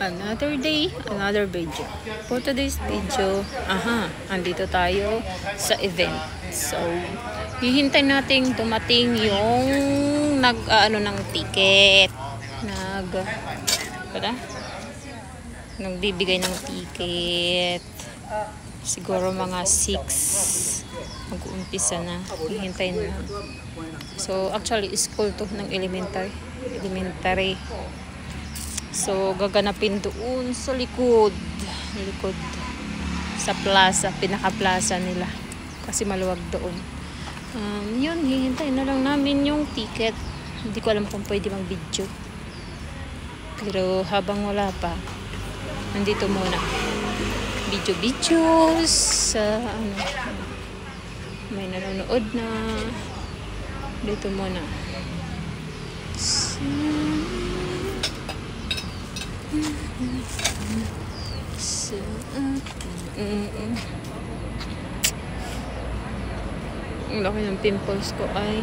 Another day, another video. For today's video, andito tayo sa event. So, hihintay natin dumating yung ng ticket. Nagbibigay ng ticket. Siguro mga 6 mag-uumpisa na. Hihintay na. So, actually, school to ng elementary. So, gaganapin doon sa likod sa plaza, pinaka-plaza nila. Kasi maluwag doon. Yun, hihintay na lang namin yung ticket. Hindi ko alam kung pwede mag-video. Pero habang wala pa, nandito muna. Video-videos sa may nanonood na. Dito muna. Ang laki ng pimples ko ay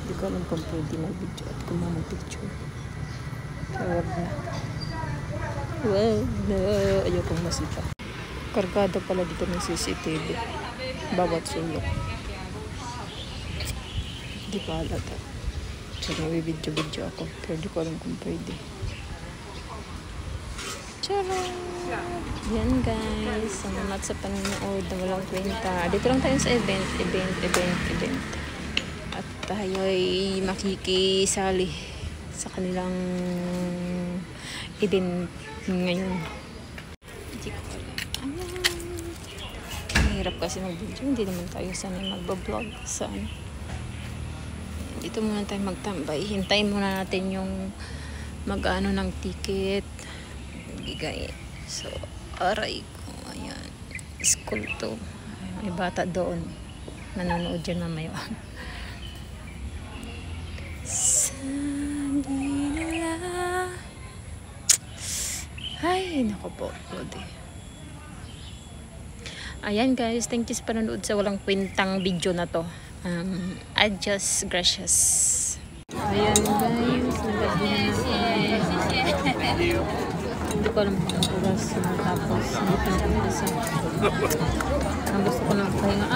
hindi ko alam kung pwede mag-video at kung mag-picture. Tawag na. Well, ayokong masipa. Kargado pala dito ng CCTV. Bawat sulok. Hindi pa halata. So, nabibidyo-video ako. Pero di ko alam kung pwede. Charot! Yan guys. Salamat sa panonood na walang kwenta. Dito lang tayo sa event. At tayo ay makikisali sa kanilang event ngayon. Hindi ko alam. Mahirap kasi mag-video. Hindi naman tayo sanay mag-vlog sa Dito muna tayo magtambay. Hintayin muna natin yung mag-ano ng ticket. Bigay. So, aray ko. Ayan. School to. May bata doon. Nanonood dyan mamaya. Ay, naku po. Ayan guys. Thank you sa panonood sa walang kwentang video na to. Adios, gracias. Ayan guys, nagagawa na hindi ko alam kung oras matapos. Hindi ko na sa ang gusto ko lang pahinga.